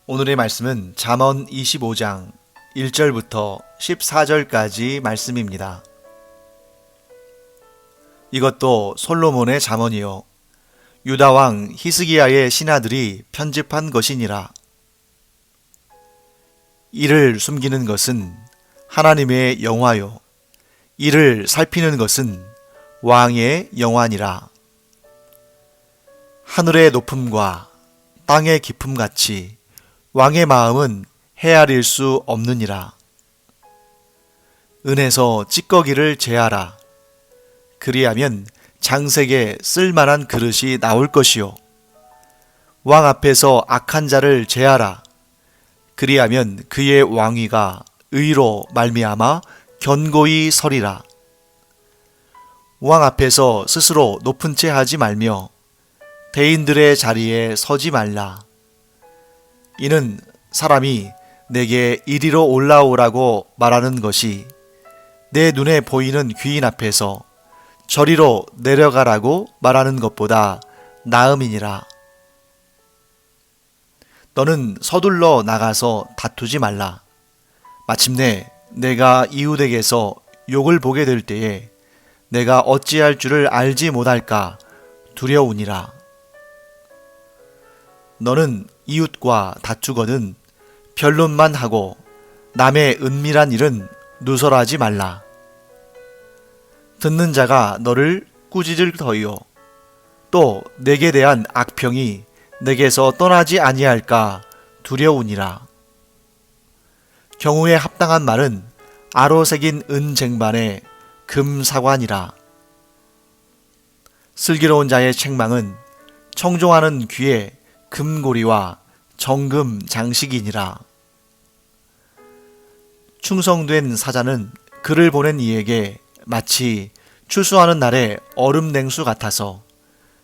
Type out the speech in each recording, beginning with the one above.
오늘의 말씀은 잠언 25장 1절부터 14절까지 말씀입니다. 이것도 솔로몬의 잠언이요 유다 왕 히스기야의 신하들이 편집한 것이니라. 이를 숨기는 것은 하나님의 영화요 이를 살피는 것은 왕의 영화니라. 하늘의 높음과 땅의 깊음 같이 왕의 마음은 헤아릴 수 없느니라. 은에서 찌꺼기를 제하라. 그리하면 장색에 쓸만한 그릇이 나올 것이요 왕 앞에서 악한 자를 제하라. 그리하면 그의 왕위가 의로 말미암아 견고히 서리라. 왕 앞에서 스스로 높은 채 하지 말며 대인들의 자리에 서지 말라. 이는 사람이 내게 이리로 올라오라고 말하는 것이 내 눈에 보이는 귀인 앞에서 저리로 내려가라고 말하는 것보다 나음이니라. 너는 서둘러 나가서 다투지 말라. 마침내 내가 이웃에게서 욕을 보게 될 때에 내가 어찌할 줄을 알지 못할까 두려우니라. 너는 이웃과 다투거든 변론만 하고 남의 은밀한 일은 누설하지 말라. 듣는 자가 너를 꾸짖을 터이요 또 내게 대한 악평이 내게서 떠나지 아니할까 두려우니라. 경우에 합당한 말은 아로 새긴 은 쟁반에 금 사관이라. 슬기로운 자의 책망은 청종하는 귀에 금고리와 정금 장식이니라. 충성된 사자는 그를 보낸 이에게 마치 추수하는 날의 얼음 냉수 같아서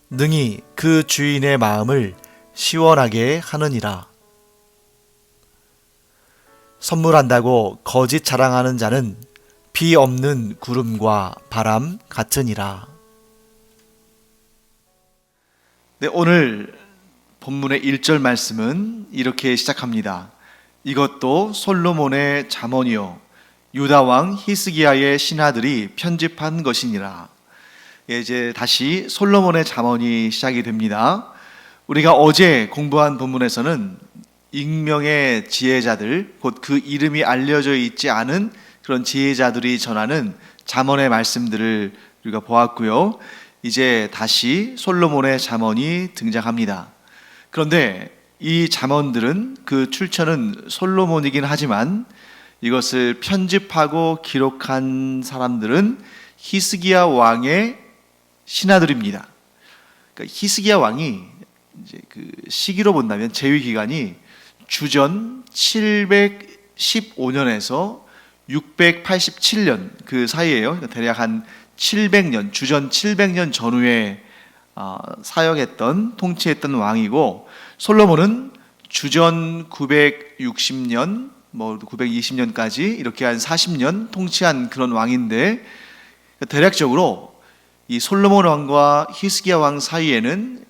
능히 그 주인의 마음을 시원하게 하느니라. 선물한다고 거짓 자랑하는 자는 비 없는 구름과 바람 같으니라. 네, 오늘 본문의 1절 말씀은 이렇게 시작합니다. 이것도 솔로몬의 잠언이요 유다 왕 히스기야의 신하들이 편집한 것이니라. 이제 다시 솔로몬의 잠언이 시작이 됩니다. 우리가 어제 공부한 본문에서는 익명의 지혜자들, 곧 그 이름이 알려져 있지 않은 그런 지혜자들이 전하는 잠언의 말씀들을 우리가 보았고요. 이제 다시 솔로몬의 잠언이 등장합니다. 그런데 이 잠언들은 그 출처는 솔로몬이긴 하지만 이것을 편집하고 기록한 사람들은 히스기야 왕의 신하들입니다. 그러니까 히스기야 왕이 이제 그 시기로 본다면 재위 기간이 주전 715년에서 687년 그 사이에요. 그러니까 대략 한 700년, 주전 700년 전후에 사역했던 통치했던 왕이고, 솔로몬은 주전 960년 920년까지 이렇게 한 40년 통치한 그런 왕인데, 대략적으로 이 솔로몬 왕과 히스기야 왕 사이에는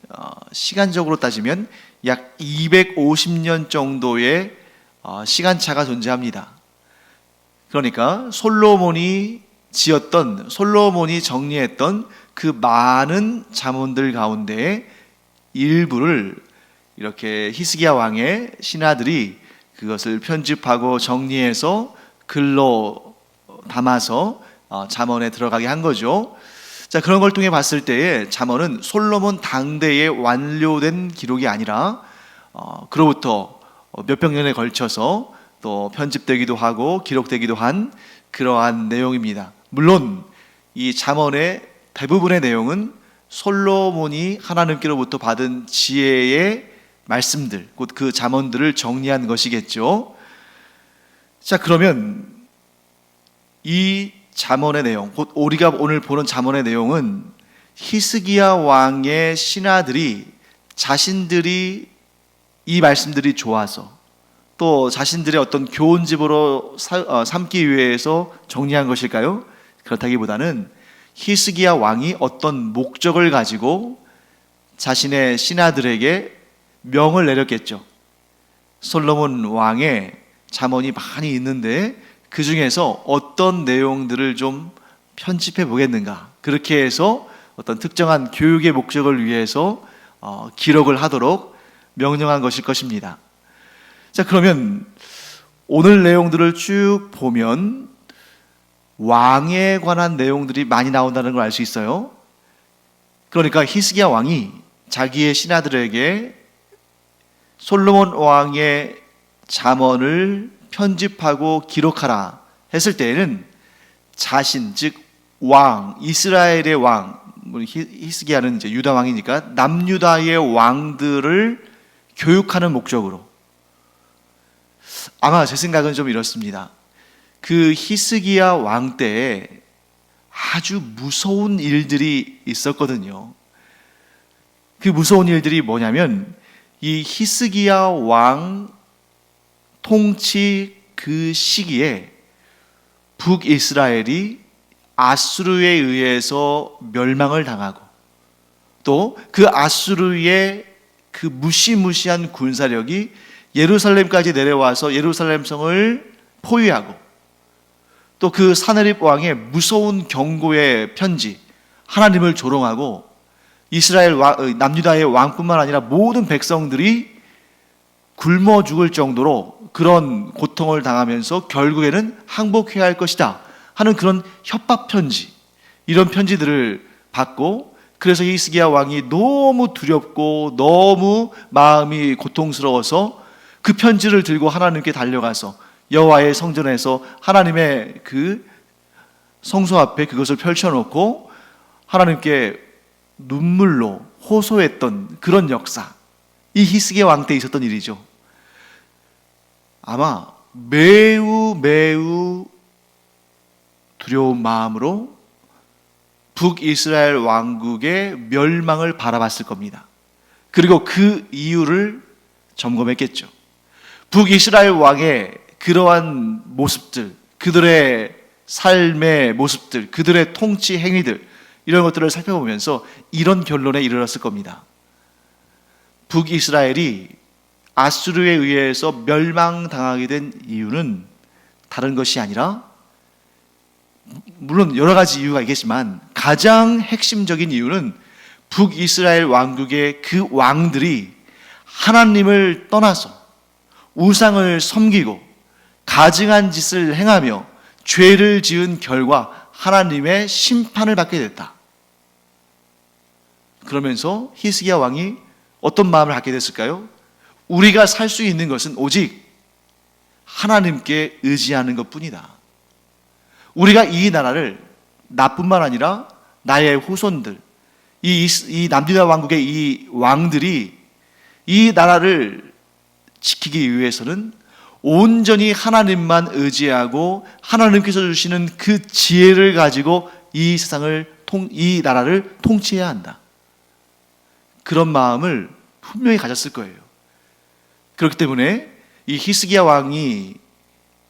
시간적으로 따지면 약 250년 정도의 시간차가 존재합니다. 그러니까 솔로몬이 정리했던 그 많은 잠언들 가운데 일부를 이렇게 히스기야 왕의 신하들이 그것을 편집하고 정리해서 글로 담아서 잠언에 들어가게 한 거죠. 자, 그런 걸 통해 봤을 때에 잠언은 솔로몬 당대에 완료된 기록이 아니라 그로부터 몇백 년에 걸쳐서 또 편집되기도 하고 기록되기도 한 그러한 내용입니다. 물론 이 잠언의 대부분의 내용은 솔로몬이 하나님께로부터 받은 지혜의 말씀들, 곧 그 잠언들을 정리한 것이겠죠. 자, 그러면 이 잠언의 내용, 곧 우리가 오늘 보는 잠언의 내용은 히스기야 왕의 신하들이 자신들이 이 말씀들이 좋아서 또 자신들의 어떤 교훈집으로 삼기 위해서 정리한 것일까요? 그렇다기보다는 히스기야 왕이 어떤 목적을 가지고 자신의 신하들에게 명을 내렸겠죠. 솔로몬 왕의 잠언이 많이 있는데 그 중에서 어떤 내용들을 좀 편집해 보겠는가, 그렇게 해서 어떤 특정한 교육의 목적을 위해서 기록을 하도록 명령한 것일 것입니다. 자, 그러면 오늘 내용들을 쭉 보면 왕에 관한 내용들이 많이 나온다는 걸 알 수 있어요. 그러니까 히스기야 왕이 자기의 신하들에게 솔로몬 왕의 잠언을 편집하고 기록하라 했을 때에는 자신, 즉 왕, 이스라엘의 왕, 히스기야는 이제 유다 왕이니까 남유다의 왕들을 교육하는 목적으로, 아마 제 생각은 좀 이렇습니다. 그 히스기야 왕 때에 아주 무서운 일들이 있었거든요. 그 무서운 일들이 뭐냐면, 이 히스기야 왕 통치 그 시기에 북이스라엘이 아수르에 의해서 멸망을 당하고, 또 그 아수르의 그 무시무시한 군사력이 예루살렘까지 내려와서 예루살렘 성을 포위하고, 또 그 사네립 왕의 무서운 경고의 편지, 하나님을 조롱하고 이스라엘 남유다의 왕뿐만 아니라 모든 백성들이 굶어 죽을 정도로 그런 고통을 당하면서 결국에는 항복해야 할 것이다 하는 그런 협박 편지, 이런 편지들을 받고, 그래서 히스기야 왕이 너무 두렵고 너무 마음이 고통스러워서 그 편지를 들고 하나님께 달려가서 여호와의 성전에서 하나님의 그 성소 앞에 그것을 펼쳐놓고 하나님께 눈물로 호소했던 그런 역사, 이 히스기야 왕 때 있었던 일이죠. 아마 매우 두려운 마음으로 북이스라엘 왕국의 멸망을 바라봤을 겁니다. 그리고 그 이유를 점검했겠죠. 북이스라엘 왕의 그러한 모습들, 그들의 삶의 모습들, 그들의 통치 행위들, 이런 것들을 살펴보면서 이런 결론에 이르렀을 겁니다. 북이스라엘이 아수르에 의해서 멸망당하게 된 이유는 다른 것이 아니라, 물론 여러 가지 이유가 있겠지만 가장 핵심적인 이유는 북이스라엘 왕국의 그 왕들이 하나님을 떠나서 우상을 섬기고 가증한 짓을 행하며 죄를 지은 결과 하나님의 심판을 받게 됐다. 그러면서 히스기야 왕이 어떤 마음을 갖게 됐을까요? 우리가 살 수 있는 것은 오직 하나님께 의지하는 것뿐이다. 우리가 이 나라를, 나뿐만 아니라 나의 후손들, 이 남유다 왕국의 이 왕들이 이 나라를 지키기 위해서는 온전히 하나님만 의지하고 하나님께서 주시는 그 지혜를 가지고 이 세상을, 이 나라를 통치해야 한다. 그런 마음을 분명히 가졌을 거예요. 그렇기 때문에 이 히스기야 왕이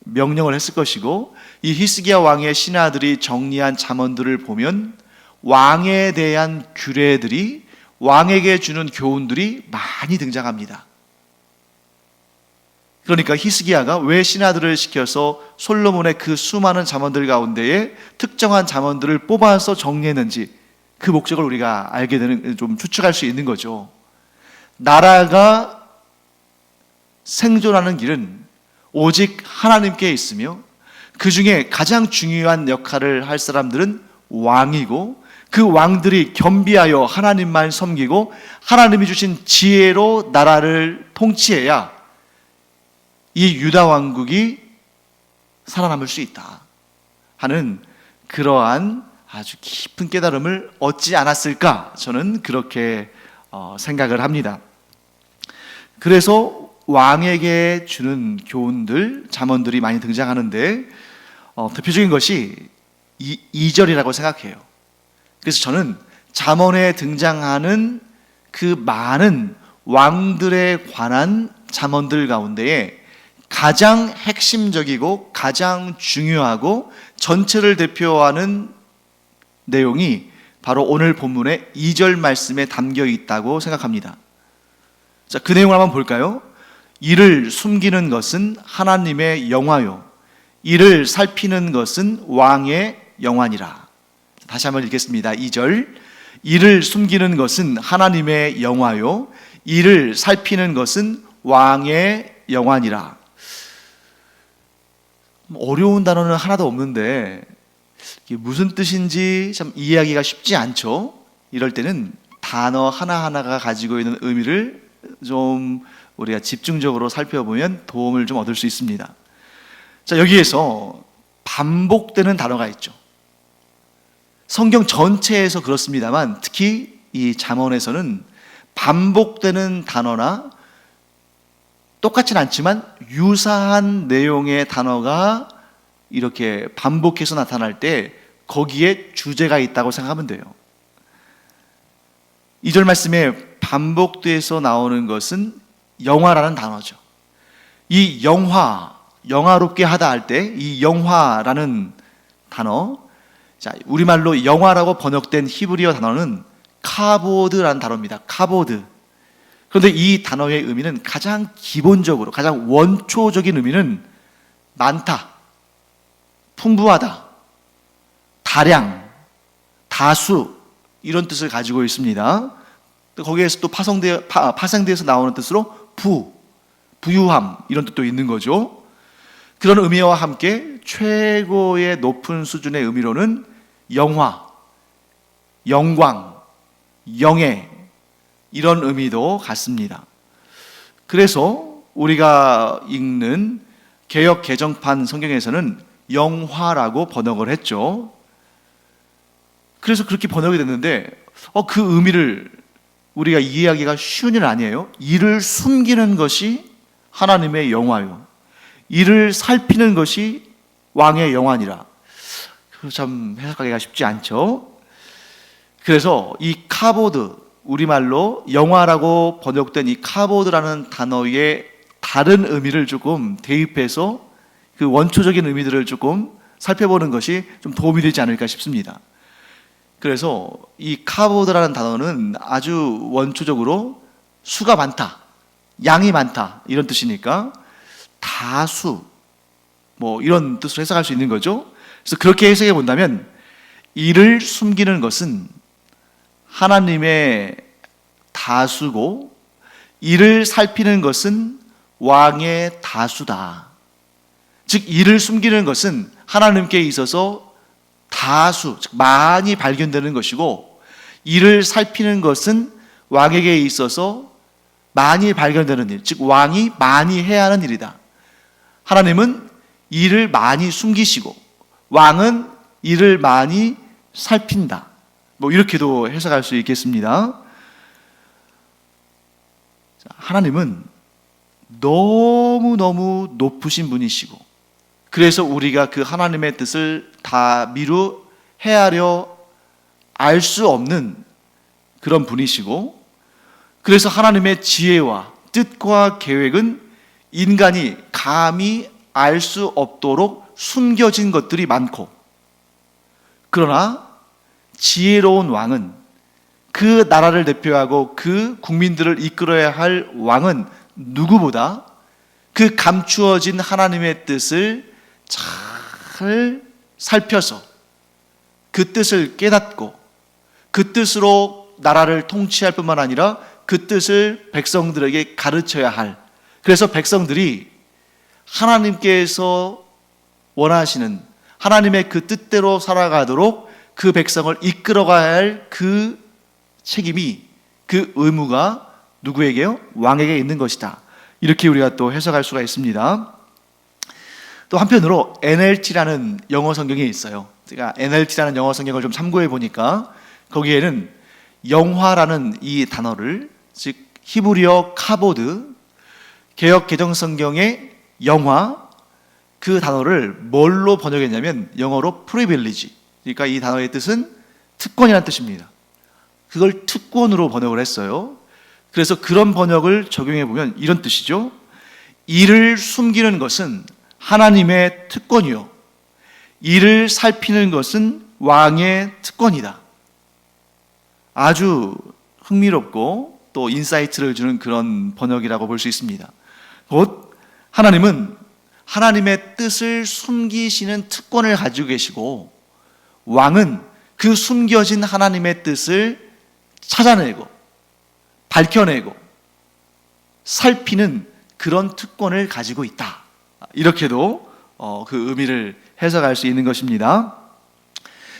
명령을 했을 것이고, 이 히스기야 왕의 신하들이 정리한 잠언들을 보면 왕에 대한 규례들이, 왕에게 주는 교훈들이 많이 등장합니다. 그러니까 히스기야가 왜 신하들을 시켜서 솔로몬의 그 수많은 잠언들 가운데에 특정한 잠언들을 뽑아서 정리했는지, 그 목적을 우리가 알게 되는, 좀 추측할 수 있는 거죠. 나라가 생존하는 길은 오직 하나님께 있으며, 그 중에 가장 중요한 역할을 할 사람들은 왕이고, 그 왕들이 겸비하여 하나님만 섬기고 하나님이 주신 지혜로 나라를 통치해야 이 유다 왕국이 살아남을 수 있다 하는 그러한 아주 깊은 깨달음을 얻지 않았을까, 저는 그렇게 생각을 합니다. 그래서 왕에게 주는 교훈들, 잠언들이 많이 등장하는데 대표적인 것이 2절이라고 생각해요. 그래서 저는 잠언에 등장하는 그 많은 왕들에 관한 잠언들 가운데에 가장 핵심적이고 가장 중요하고 전체를 대표하는 내용이 바로 오늘 본문의 2절 말씀에 담겨 있다고 생각합니다. 자, 그 내용을 한번 볼까요? 이를 숨기는 것은 하나님의 영화요 이를 살피는 것은 왕의 영안이라. 다시 한번 읽겠습니다. 2절. 이를 숨기는 것은 하나님의 영화요 이를 살피는 것은 왕의 영안이라. 어려운 단어는 하나도 없는데 이게 무슨 뜻인지 참 이해하기가 쉽지 않죠. 이럴 때는 단어 하나하나가 가지고 있는 의미를 좀 우리가 집중적으로 살펴보면 도움을 좀 얻을 수 있습니다. 자, 여기에서 반복되는 단어가 있죠. 성경 전체에서 그렇습니다만 특히 이 잠언에서는 반복되는 단어나 똑같진 않지만 유사한 내용의 단어가 이렇게 반복해서 나타날 때 거기에 주제가 있다고 생각하면 돼요. 2절 말씀에 반복돼서 나오는 것은 영화라는 단어죠. 이 영화롭게 하다 할 때 이 영화라는 단어, 자, 우리말로 영화라고 번역된 히브리어 단어는 카보드라는 단어입니다. 카보드. 그런데 이 단어의 의미는 가장 기본적으로, 가장 원초적인 의미는 많다, 풍부하다, 다량, 다수 이런 뜻을 가지고 있습니다. 거기에서 또 파생돼서 나오는 뜻으로 부유함 이런 뜻도 있는 거죠. 그런 의미와 함께 최고의 높은 수준의 의미로는 영화, 영광, 영예 이런 의미도 같습니다. 그래서 우리가 읽는 개역 개정판 성경에서는 영화라고 번역을 했죠. 그래서 그렇게 번역이 됐는데 그 의미를 우리가 이해하기가 쉬운 일 아니에요. 이를 숨기는 것이 하나님의 영화요 이를 살피는 것이 왕의 영안이라. 참 해석하기가 쉽지 않죠. 그래서 이 카보드, 우리말로 영화라고 번역된 이 카보드라는 단어의 다른 의미를 조금 대입해서 그 원초적인 의미들을 조금 살펴보는 것이 좀 도움이 되지 않을까 싶습니다. 그래서 이 카보드라는 단어는 아주 원초적으로 수가 많다, 양이 많다 이런 뜻이니까 다수 뭐 이런 뜻으로 해석할 수 있는 거죠. 그래서 그렇게 해석해 본다면 이를 숨기는 것은 하나님의 다수고 이를 살피는 것은 왕의 다수다. 즉 이를 숨기는 것은 하나님께 있어서 다수, 즉 많이 발견되는 것이고 이를 살피는 것은 왕에게 있어서 많이 발견되는 일, 즉 왕이 많이 해야 하는 일이다. 하나님은 일을 많이 숨기시고 왕은 일을 많이 살핀다. 뭐 이렇게도 해석할 수 있겠습니다. 하나님은 너무너무 높으신 분이시고 그래서 우리가 그 하나님의 뜻을 다 미루 헤아려 알 수 없는 그런 분이시고 그래서 하나님의 지혜와 뜻과 계획은 인간이 감히 알 수 없도록 숨겨진 것들이 많고 그러나 지혜로운 왕은 그 나라를 대표하고 그 국민들을 이끌어야 할 왕은 누구보다 그 감추어진 하나님의 뜻을 잘 살펴서 그 뜻을 깨닫고 그 뜻으로 나라를 통치할 뿐만 아니라 그 뜻을 백성들에게 가르쳐야 할, 그래서 백성들이 하나님께서 원하시는 하나님의 그 뜻대로 살아가도록 그 백성을 이끌어가야 할 그 책임이, 그 의무가 누구에게요? 왕에게 있는 것이다. 이렇게 우리가 또 해석할 수가 있습니다. 또 한편으로 NLT라는 영어 성경이 있어요. 제가 NLT라는 영어 성경을 좀 참고해 보니까 거기에는 영화라는 이 단어를, 즉 히브리어 카보드, 개역 개정 성경의 영화, 그 단어를 뭘로 번역했냐면 영어로 privilege, 그러니까 이 단어의 뜻은 특권이라는 뜻입니다. 그걸 특권으로 번역을 했어요. 그래서 그런 번역을 적용해 보면 이런 뜻이죠. 이를 숨기는 것은 하나님의 특권이요, 이를 살피는 것은 왕의 특권이다. 아주 흥미롭고 또 인사이트를 주는 그런 번역이라고 볼 수 있습니다. 곧 하나님은 하나님의 뜻을 숨기시는 특권을 가지고 계시고, 왕은 그 숨겨진 하나님의 뜻을 찾아내고 밝혀내고 살피는 그런 특권을 가지고 있다. 이렇게도 그 의미를 해석할 수 있는 것입니다.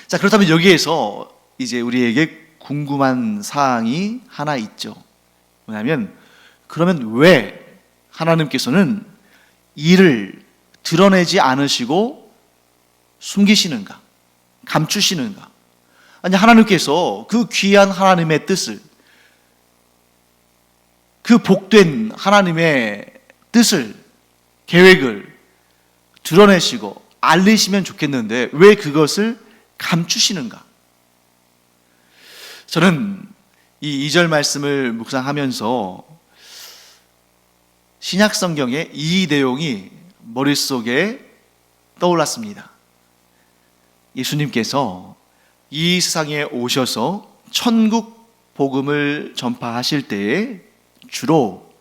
자, 그렇다면 여기에서 이제 우리에게 궁금한 사항이 하나 있죠. 뭐냐면, 그러면 왜 하나님께서는 이를 드러내지 않으시고 숨기시는가? 감추시는가? 아니, 하나님께서 그 귀한 하나님의 뜻을, 그 복된 하나님의 뜻을, 계획을 드러내시고 알리시면 좋겠는데 왜 그것을 감추시는가? 저는 이 2절 말씀을 묵상하면서 신약 성경의 이 내용이 머릿속에 떠올랐습니다. 예수님께서 이 세상에 오셔서 천국 복음을 전파하실 때에 주로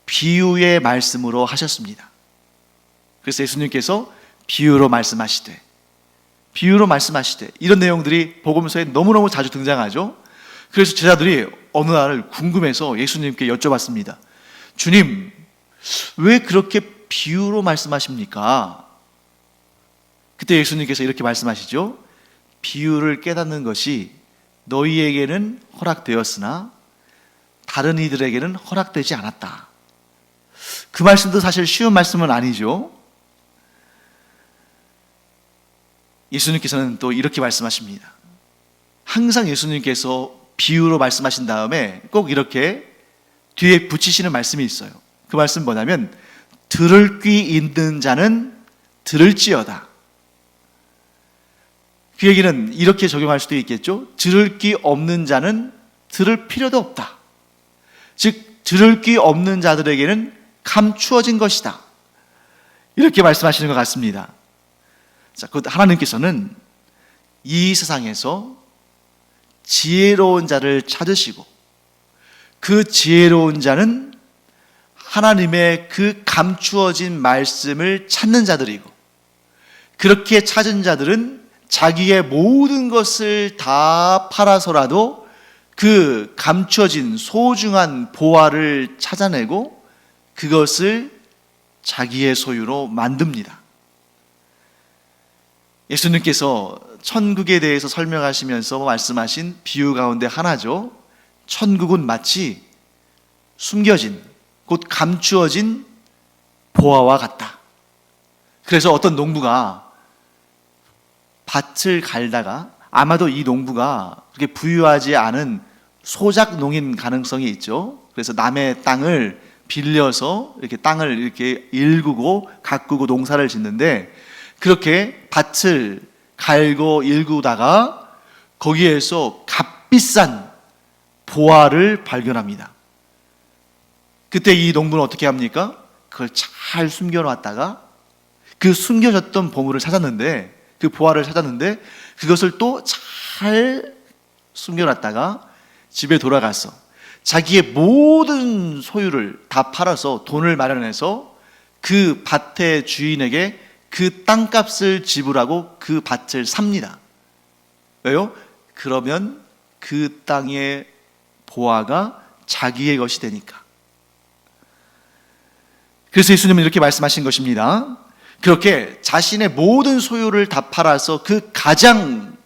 비유의 말씀으로 하셨습니다. 그래서 예수님께서 비유로 말씀하시되 이런 내용들이 복음서에 너무너무 자주 등장하죠. 그래서 제자들이 어느 날 궁금해서 예수님께 여쭤봤습니다. 주님, 왜 그렇게 비유로 말씀하십니까? 그때 예수님께서 이렇게 말씀하시죠. 비유를 깨닫는 것이 너희에게는 허락되었으나 다른 이들에게는 허락되지 않았다. 그 말씀도 사실 쉬운 말씀은 아니죠. 예수님께서는 또 이렇게 말씀하십니다. 항상 예수님께서 비유로 말씀하신 다음에 꼭 이렇게 뒤에 붙이시는 말씀이 있어요. 그 말씀 뭐냐면, 들을 귀 있는 자는 들을지어다. 그 얘기는 이렇게 적용할 수도 있겠죠. 들을 귀 없는 자는 들을 필요도 없다. 즉, 들을 귀 없는 자들에게는 감추어진 것이다. 이렇게 말씀하시는 것 같습니다. 자, 하나님께서는 이 세상에서 지혜로운 자를 찾으시고, 그 지혜로운 자는 하나님의 그 감추어진 말씀을 찾는 자들이고, 그렇게 찾은 자들은 자기의 모든 것을 다 팔아서라도 그 감추어진 소중한 보화를 찾아내고 그것을 자기의 소유로 만듭니다. 예수님께서 천국에 대해서 설명하시면서 말씀하신 비유 가운데 하나죠. 천국은 마치 숨겨진, 곧 감추어진 보화와 같다. 그래서 어떤 농부가 밭을 갈다가, 아마도 이 농부가 그렇게 부유하지 않은 소작농인 가능성이 있죠. 그래서 남의 땅을 빌려서 이렇게 땅을 이렇게 일구고 가꾸고 농사를 짓는데, 그렇게 밭을 갈고 일구다가 거기에서 값비싼 보화를 발견합니다. 그때 이 농부는 어떻게 합니까? 그걸 잘 숨겨놨다가 그 숨겨졌던 보물을 찾았는데, 그 보화를 찾았는데 그것을 또 잘 숨겨놨다가 집에 돌아가서 자기의 모든 소유를 다 팔아서 돈을 마련해서 그 밭의 주인에게 그 땅값을 지불하고 그 밭을 삽니다. 왜요? 그러면 그 땅의 보화가 자기의 것이 되니까. 그래서 예수님은 이렇게 말씀하신 것입니다. 그렇게 자신의 모든 소유를 다 팔아서 그 가장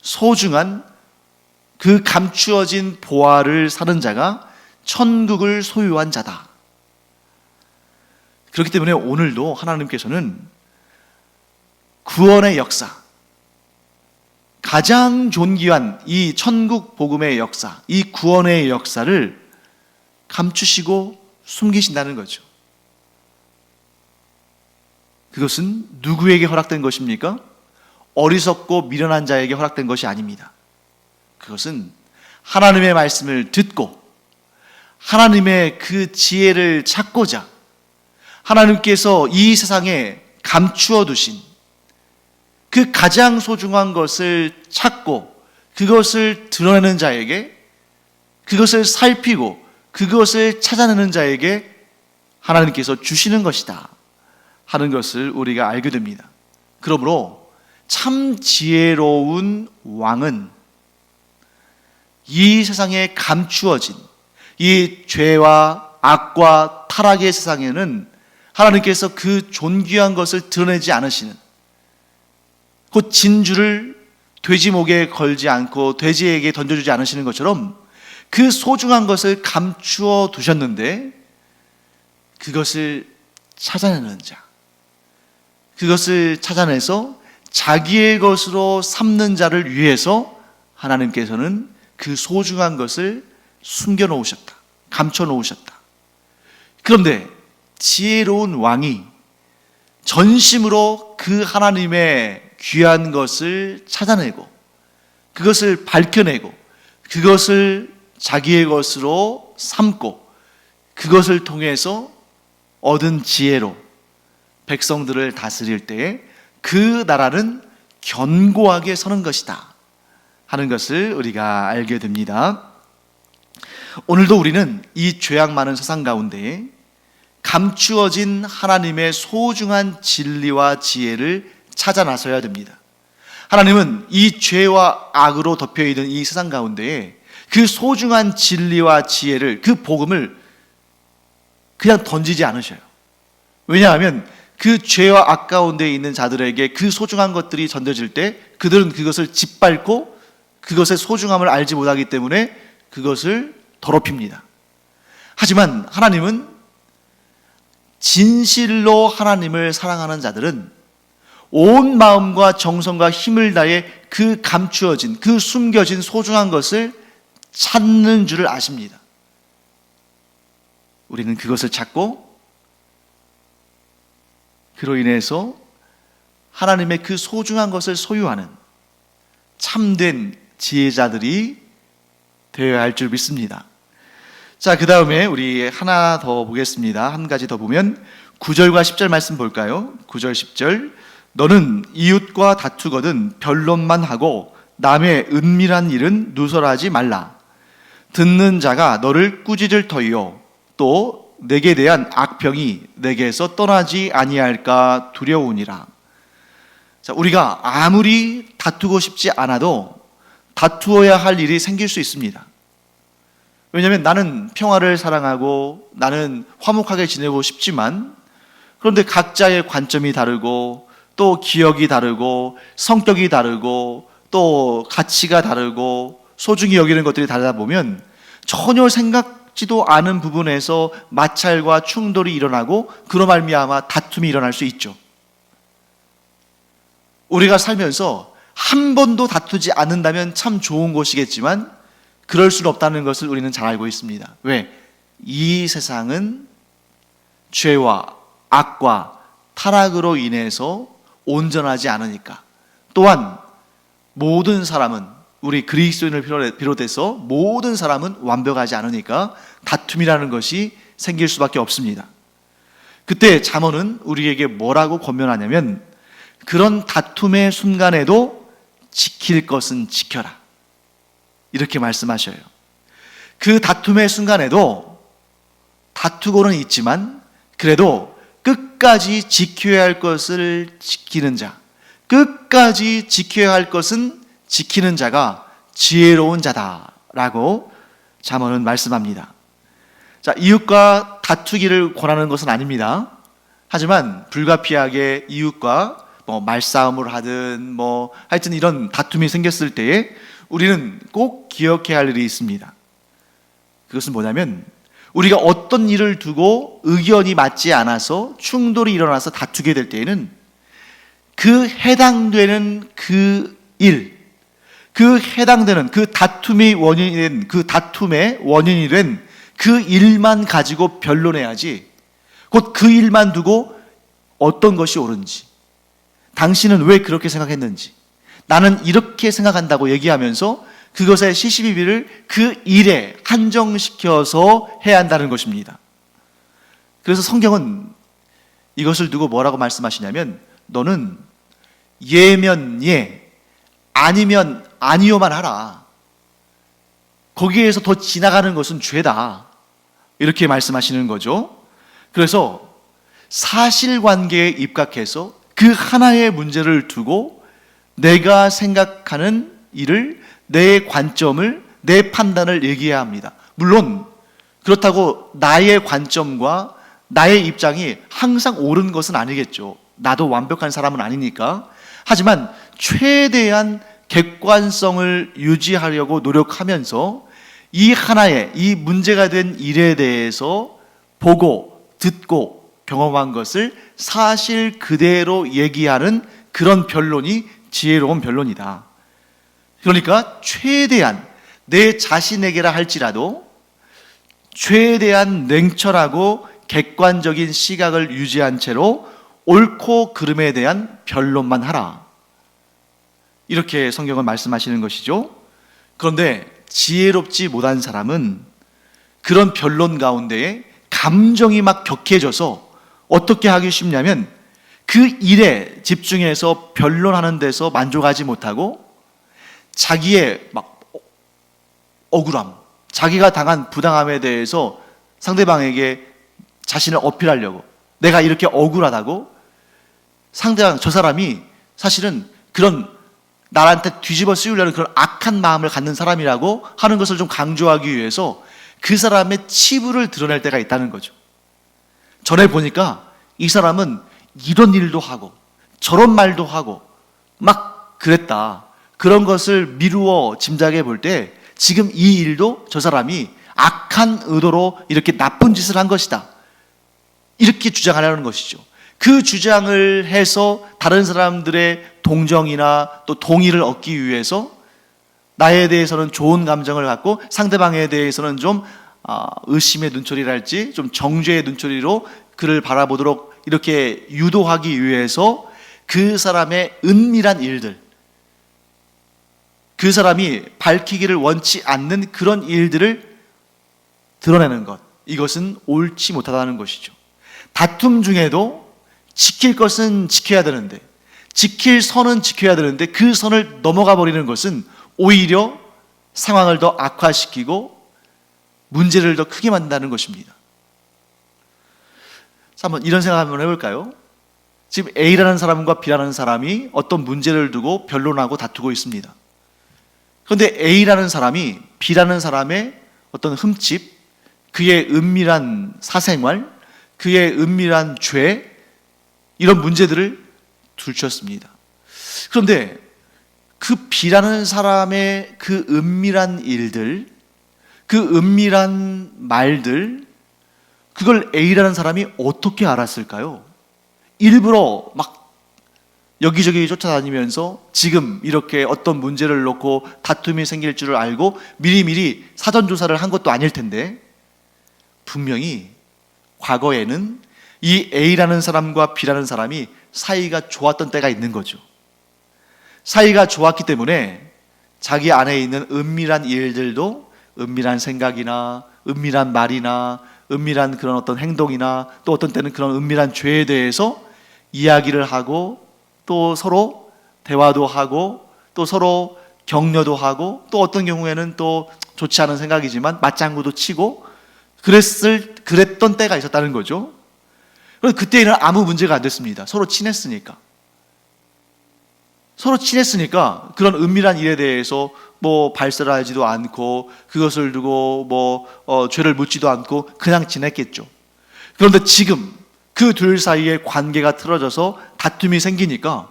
소중한, 그 감추어진 보화를 사는 자가 천국을 소유한 자다. 그렇기 때문에 오늘도 하나님께서는 구원의 역사, 가장 존귀한 이 천국 복음의 역사, 이 구원의 역사를 감추시고 숨기신다는 거죠. 그것은 누구에게 허락된 것입니까? 어리석고 미련한 자에게 허락된 것이 아닙니다. 그것은 하나님의 말씀을 듣고 하나님의 그 지혜를 찾고자 하나님께서 이 세상에 감추어 두신 그 가장 소중한 것을 찾고 그것을 드러내는 자에게, 그것을 살피고 그것을 찾아내는 자에게 하나님께서 주시는 것이다 하는 것을 우리가 알게 됩니다. 그러므로 참 지혜로운 왕은 이 세상에 감추어진 이 죄와 악과 타락의 세상에는 하나님께서 그 존귀한 것을 드러내지 않으시는, 곧 진주를 돼지 목에 걸지 않고 돼지에게 던져주지 않으시는 것처럼 그 소중한 것을 감추어 두셨는데 그것을 찾아내는 자, 그것을 찾아내서 자기의 것으로 삼는 자를 위해서 하나님께서는 그 소중한 것을 숨겨 놓으셨다, 감춰 놓으셨다. 그런데 지혜로운 왕이 전심으로 그 하나님의 귀한 것을 찾아내고 그것을 밝혀내고 그것을 자기의 것으로 삼고 그것을 통해서 얻은 지혜로 백성들을 다스릴 때에 그 나라는 견고하게 서는 것이다 하는 것을 우리가 알게 됩니다. 오늘도 우리는 이 죄악 많은 세상 가운데 감추어진 하나님의 소중한 진리와 지혜를 찾아 나서야 됩니다. 하나님은 이 죄와 악으로 덮여있는 이 세상 가운데에 그 소중한 진리와 지혜를, 그 복음을 그냥 던지지 않으셔요. 왜냐하면 그 죄와 악 가운데 있는 자들에게 그 소중한 것들이 던져질 때 그들은 그것을 짓밟고 그것의 소중함을 알지 못하기 때문에 그것을 더럽힙니다. 하지만 하나님은 진실로 하나님을 사랑하는 자들은 온 마음과 정성과 힘을 다해 그 감추어진, 그 숨겨진 소중한 것을 찾는 줄을 아십니다. 우리는 그것을 찾고 그로 인해서 하나님의 그 소중한 것을 소유하는 참된 지혜자들이 되어야 할 줄 믿습니다. 자, 그 다음에 우리 하나 더 보겠습니다. 한 가지 더 보면 9절과 10절 말씀 볼까요? 9절 10절. 너는 이웃과 다투거든 변론만 하고 남의 은밀한 일은 누설하지 말라. 듣는 자가 너를 꾸짖을 터이요 또 내게 대한 악평이 내게서 떠나지 아니할까 두려우니라. 자, 우리가 아무리 다투고 싶지 않아도 다투어야 할 일이 생길 수 있습니다. 왜냐하면 나는 평화를 사랑하고 나는 화목하게 지내고 싶지만, 그런데 각자의 관점이 다르고 또 기억이 다르고 성격이 다르고 또 가치가 다르고 소중히 여기는 것들이 다르다 보면 전혀 생각지도 않은 부분에서 마찰과 충돌이 일어나고 그로 말미암아 다툼이 일어날 수 있죠. 우리가 살면서 한 번도 다투지 않는다면 참 좋은 것이겠지만 그럴 수는 없다는 것을 우리는 잘 알고 있습니다. 왜? 이 세상은 죄와 악과 타락으로 인해서 온전하지 않으니까. 또한 모든 사람은, 우리 그리스도인을 비롯해서 모든 사람은 완벽하지 않으니까 다툼이라는 것이 생길 수밖에 없습니다. 그때 잠언은 우리에게 뭐라고 권면하냐면, 그런 다툼의 순간에도 지킬 것은 지켜라, 이렇게 말씀하셔요. 그 다툼의 순간에도 다투고는 있지만 그래도 끝까지 지켜야 할 것을 지키는 자, 끝까지 지켜야 할 것은 지키는 자가 지혜로운 자다라고 잠언은 말씀합니다. 자, 이웃과 다투기를 권하는 것은 아닙니다. 하지만 불가피하게 이웃과 말싸움을 하든 하여튼 이런 다툼이 생겼을 때에 우리는 꼭 기억해야 할 일이 있습니다. 그것은 뭐냐면, 우리가 어떤 일을 두고 의견이 맞지 않아서 충돌이 일어나서 다투게 될 때에는 그 해당되는 그 일, 그 해당되는 그 다툼의 원인이 된, 그 다툼의 원인이 된 그 일만 가지고 변론해야지, 곧 그 일만 두고 어떤 것이 옳은지, 당신은 왜 그렇게 생각했는지, 나는 이렇게 생각한다고 얘기하면서 그것의 시시비비를 그 일에 한정시켜서 해야 한다는 것입니다. 그래서 성경은 이것을 두고 뭐라고 말씀하시냐면, 너는 예면 예, 아니면 아니요만 하라. 거기에서 더 지나가는 것은 죄다, 이렇게 말씀하시는 거죠. 그래서 사실관계에 입각해서 그 하나의 문제를 두고 내가 생각하는 일을, 내 관점을, 내 판단을 얘기해야 합니다. 물론 그렇다고 나의 관점과 나의 입장이 항상 옳은 것은 아니겠죠. 나도 완벽한 사람은 아니니까. 하지만 최대한 객관성을 유지하려고 노력하면서 이 하나의, 이 문제가 된 일에 대해서 보고 듣고 경험한 것을 사실 그대로 얘기하는 그런 변론이 지혜로운 변론이다. 그러니까 최대한 내 자신에게라 할지라도 최대한 냉철하고 객관적인 시각을 유지한 채로 옳고 그름에 대한 변론만 하라. 이렇게 성경은 말씀하시는 것이죠. 그런데 지혜롭지 못한 사람은 그런 변론 가운데에 감정이 막 격해져서 어떻게 하기 쉽냐면 그 일에 집중해서 변론하는 데서 만족하지 못하고 자기의 막 억울함, 자기가 당한 부당함에 대해서 상대방에게 자신을 어필하려고, 내가 이렇게 억울하다고, 상대방, 저 사람이 사실은 그런 나한테 뒤집어 쓰우려는 그런 악한 마음을 갖는 사람이라고 하는 것을 좀 강조하기 위해서 그 사람의 치부를 드러낼 때가 있다는 거죠. 전에 보니까 이 사람은 이런 일도 하고 저런 말도 하고 막 그랬다. 그런 것을 미루어 짐작해 볼 때 지금 이 일도 저 사람이 악한 의도로 이렇게 나쁜 짓을 한 것이다. 이렇게 주장하려는 것이죠. 그 주장을 해서 다른 사람들의 동정이나 또 동의를 얻기 위해서 나에 대해서는 좋은 감정을 갖고 상대방에 대해서는 좀 의심의 눈초리랄지 좀 정죄의 눈초리로 그를 바라보도록 이렇게 유도하기 위해서 그 사람의 은밀한 일들, 그 사람이 밝히기를 원치 않는 그런 일들을 드러내는 것, 이것은 옳지 못하다는 것이죠. 다툼 중에도 지킬 것은 지켜야 되는데, 지킬 선은 지켜야 되는데 그 선을 넘어가 버리는 것은 오히려 상황을 더 악화시키고 문제를 더 크게 만든다는 것입니다. 자, 한번 이런 생각 한번 해볼까요? 지금 A라는 사람과 B라는 사람이 어떤 문제를 두고 변론하고 다투고 있습니다. 그런데 A라는 사람이 B라는 사람의 어떤 흠집, 그의 은밀한 사생활, 그의 은밀한 죄, 이런 문제들을 들추었습니다. 그런데 그 B라는 사람의 그 은밀한 일들, 그 은밀한 말들, 그걸 A라는 사람이 어떻게 알았을까요? 일부러 막 여기저기 쫓아다니면서 지금 이렇게 어떤 문제를 놓고 다툼이 생길 줄을 알고 미리미리 사전조사를 한 것도 아닐 텐데, 분명히 과거에는 이 A라는 사람과 B라는 사람이 사이가 좋았던 때가 있는 거죠. 사이가 좋았기 때문에 자기 안에 있는 은밀한 일들도, 은밀한 생각이나 은밀한 말이나 은밀한 그런 어떤 행동이나 또 어떤 때는 그런 은밀한 죄에 대해서 이야기를 하고 또 서로 대화도 하고 또 서로 격려도 하고 또 어떤 경우에는 또 좋지 않은 생각이지만 맞장구도 치고 그랬던 때가 있었다는 거죠. 그래서 그때는 아무 문제가 안 됐습니다. 서로 친했으니까. 서로 친했으니까 그런 은밀한 일에 대해서 뭐 발설하지도 않고 그것을 두고 죄를 묻지도 않고 그냥 지냈겠죠. 그런데 지금 그 둘 사이의 관계가 틀어져서 다툼이 생기니까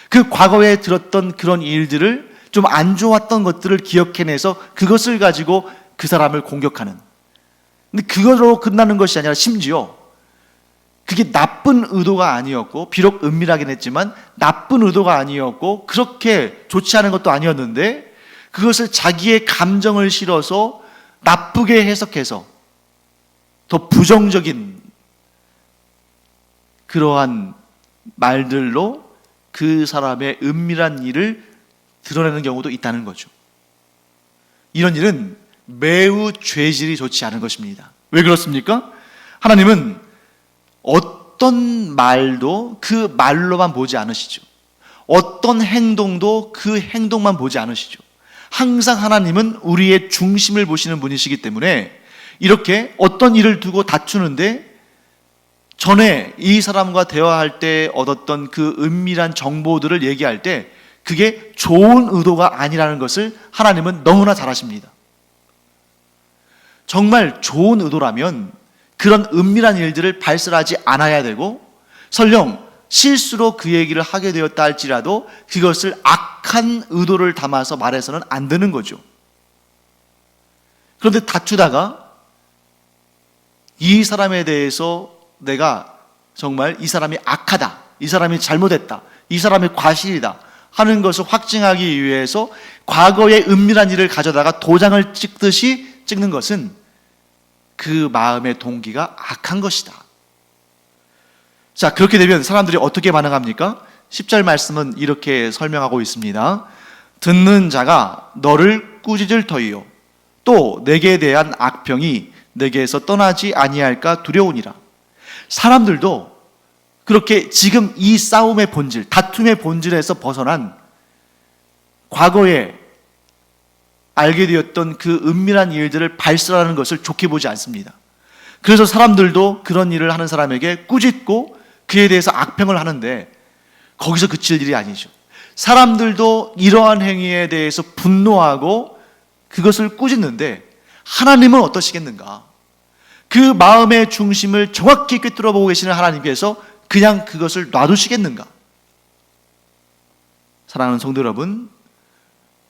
그 과거에 들었던 그런 일들을, 좀 안 좋았던 것들을 기억해내서 그것을 가지고 그 사람을 공격하는. 근데 그거로 끝나는 것이 아니라 심지어 그게 나쁜 의도가 아니었고, 비록 은밀하긴 했지만 나쁜 의도가 아니었고 그렇게 좋지 않은 것도 아니었는데 그것을 자기의 감정을 실어서 나쁘게 해석해서 더 부정적인 그러한 말들로 그 사람의 은밀한 일을 드러내는 경우도 있다는 거죠. 이런 일은 매우 죄질이 좋지 않은 것입니다. 왜 그렇습니까? 하나님은 어떤 말도 그 말로만 보지 않으시죠. 어떤 행동도 그 행동만 보지 않으시죠. 항상 하나님은 우리의 중심을 보시는 분이시기 때문에 이렇게 어떤 일을 두고 다투는데 전에 이 사람과 대화할 때 얻었던 그 은밀한 정보들을 얘기할 때 그게 좋은 의도가 아니라는 것을 하나님은 너무나 잘 아십니다. 정말 좋은 의도라면 그런 은밀한 일들을 발설하지 않아야 되고, 설령 실수로 그 얘기를 하게 되었다 할지라도 그것을 악한 의도를 담아서 말해서는 안 되는 거죠. 그런데 다투다가 이 사람에 대해서 내가 정말 이 사람이 악하다, 이 사람이 잘못했다, 이 사람이 과실이다 하는 것을 확증하기 위해서 과거의 은밀한 일을 가져다가 도장을 찍듯이 찍는 것은 그 마음의 동기가 악한 것이다. 자, 그렇게 되면 사람들이 어떻게 반응합니까? 10절 말씀은 이렇게 설명하고 있습니다. 듣는 자가 너를 꾸짖을 터이요 또 내게 대한 악평이 내게서 떠나지 아니할까 두려우니라. 사람들도 그렇게 지금 이 싸움의 본질, 다툼의 본질에서 벗어난 과거에 알게 되었던 그 은밀한 일들을 발설하는 것을 좋게 보지 않습니다. 그래서 사람들도 그런 일을 하는 사람에게 꾸짖고 그에 대해서 악평을 하는데 거기서 그칠 일이 아니죠. 사람들도 이러한 행위에 대해서 분노하고 그것을 꾸짖는데 하나님은 어떠시겠는가? 그 마음의 중심을 정확히 꿰뚫어 보고 계시는 하나님께서 그냥 그것을 놔두시겠는가? 사랑하는 성도 여러분,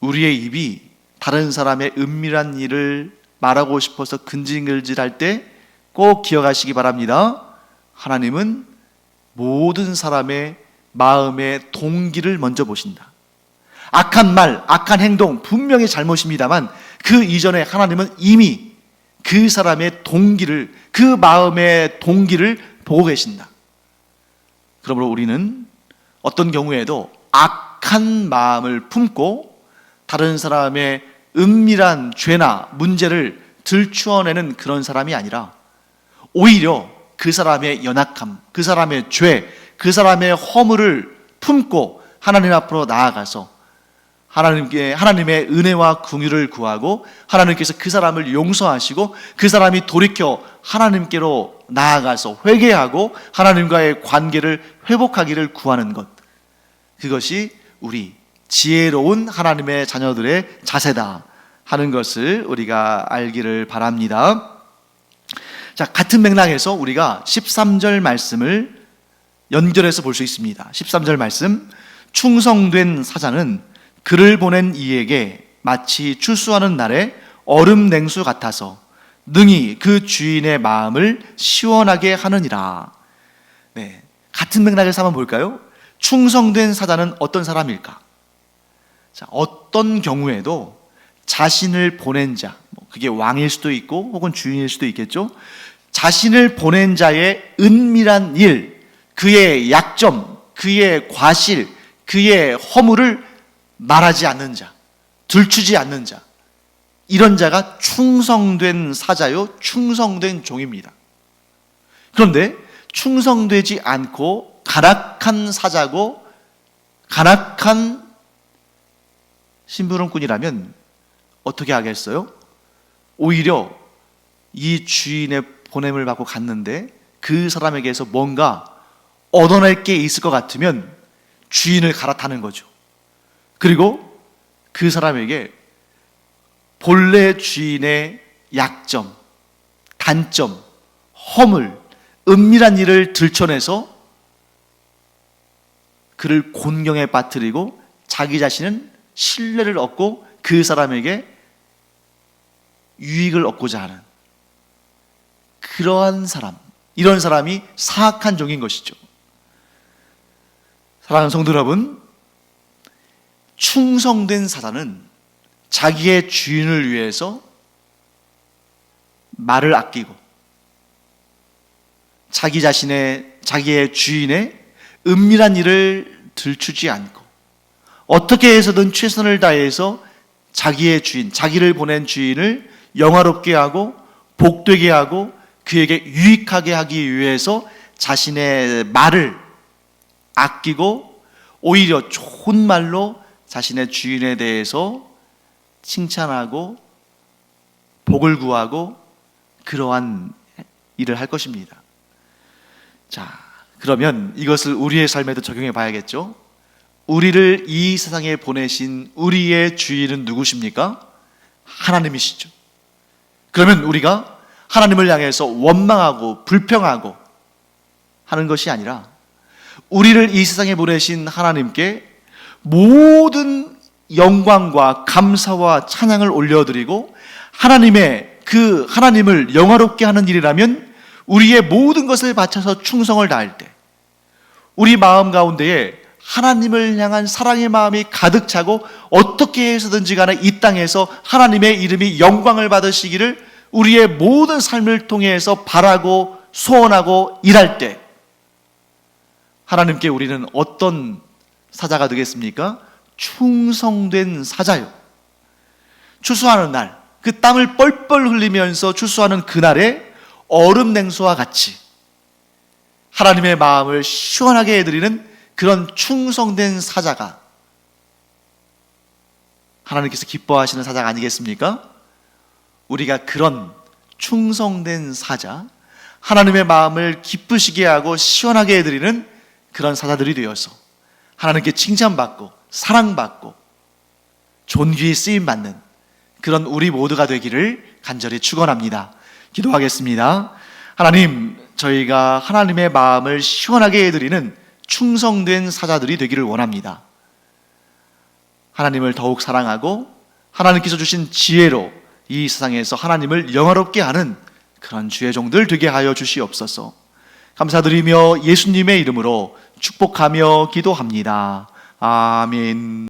우리의 입이 다른 사람의 은밀한 일을 말하고 싶어서 근질근질할 때 꼭 기억하시기 바랍니다. 하나님은 모든 사람의 마음의 동기를 먼저 보신다. 악한 말, 악한 행동 분명히 잘못입니다만 그 이전에 하나님은 이미 그 사람의 동기를, 그 마음의 동기를 보고 계신다. 그러므로 우리는 어떤 경우에도 악한 마음을 품고 다른 사람의 은밀한 죄나 문제를 들추어내는 그런 사람이 아니라 오히려 그 사람의 연약함, 그 사람의 죄, 그 사람의 허물을 품고 하나님 앞으로 나아가서 하나님의 은혜와 긍휼을 구하고 하나님께서 그 사람을 용서하시고 그 사람이 돌이켜 하나님께로 나아가서 회개하고 하나님과의 관계를 회복하기를 구하는 것, 그것이 우리 지혜로운 하나님의 자녀들의 자세다 하는 것을 우리가 알기를 바랍니다. 자, 같은 맥락에서 우리가 13절 말씀을 연결해서 볼 수 있습니다. 13절 말씀, 충성된 사자는 그를 보낸 이에게 마치 추수하는 날에 얼음 냉수 같아서 능히 그 주인의 마음을 시원하게 하느니라. 네, 같은 맥락에서 한번 볼까요? 충성된 사자는 어떤 사람일까? 자, 어떤 경우에도 자신을 보낸 자, 그게 왕일 수도 있고 혹은 주인일 수도 있겠죠. 자신을 보낸 자의 은밀한 일, 그의 약점, 그의 과실, 그의 허물을 말하지 않는 자, 들추지 않는 자, 이런 자가 충성된 사자요, 충성된 종입니다. 그런데 충성되지 않고 간악한 사자고 간악한 심부름꾼이라면 어떻게 하겠어요? 오히려 이 주인의 보냄을 받고 갔는데 그 사람에게서 뭔가 얻어낼 게 있을 것 같으면 주인을 갈아타는 거죠. 그리고 그 사람에게 본래 주인의 약점, 단점, 허물, 은밀한 일을 들춰내서 그를 곤경에 빠뜨리고 자기 자신은 신뢰를 얻고 그 사람에게 유익을 얻고자 하는 그러한 사람, 이런 사람이 사악한 종인 것이죠. 사랑하는 성도 여러분, 충성된 사자는 자기의 주인을 위해서 말을 아끼고 자기의 주인의 은밀한 일을 들추지 않고 어떻게 해서든 최선을 다해서 자기의 주인, 자기를 보낸 주인을 영화롭게 하고 복되게 하고 그에게 유익하게 하기 위해서 자신의 말을 아끼고 오히려 좋은 말로 자신의 주인에 대해서 칭찬하고 복을 구하고 그러한 일을 할 것입니다. 자, 그러면 이것을 우리의 삶에도 적용해 봐야겠죠? 우리를 이 세상에 보내신 우리의 주인은 누구십니까? 하나님이시죠. 그러면 우리가 하나님을 향해서 원망하고 불평하고 하는 것이 아니라 우리를 이 세상에 보내신 하나님께 모든 영광과 감사와 찬양을 올려드리고 하나님을 영화롭게 하는 일이라면 우리의 모든 것을 바쳐서 충성을 다할 때 우리 마음 가운데에 하나님을 향한 사랑의 마음이 가득 차고 어떻게 해서든지 간에 이 땅에서 하나님의 이름이 영광을 받으시기를 우리의 모든 삶을 통해서 바라고 소원하고 일할 때 하나님께 우리는 어떤 사자가 되겠습니까? 충성된 사자요. 추수하는 날, 그 땀을 뻘뻘 흘리면서 추수하는 그날에 얼음 냉수와 같이 하나님의 마음을 시원하게 해드리는 그런 충성된 사자가 하나님께서 기뻐하시는 사자가 아니겠습니까? 우리가 그런 충성된 사자, 하나님의 마음을 기쁘시게 하고 시원하게 해드리는 그런 사자들이 되어서 하나님께 칭찬받고 사랑받고 존귀히 쓰임받는 그런 우리 모두가 되기를 간절히 축원합니다. 기도하겠습니다. 하나님, 저희가 하나님의 마음을 시원하게 해드리는 충성된 사자들이 되기를 원합니다. 하나님을 더욱 사랑하고 하나님께서 주신 지혜로 이 세상에서 하나님을 영화롭게 하는 그런 주의 종들 되게 하여 주시옵소서. 감사드리며 예수님의 이름으로 축복하며 기도합니다. 아멘.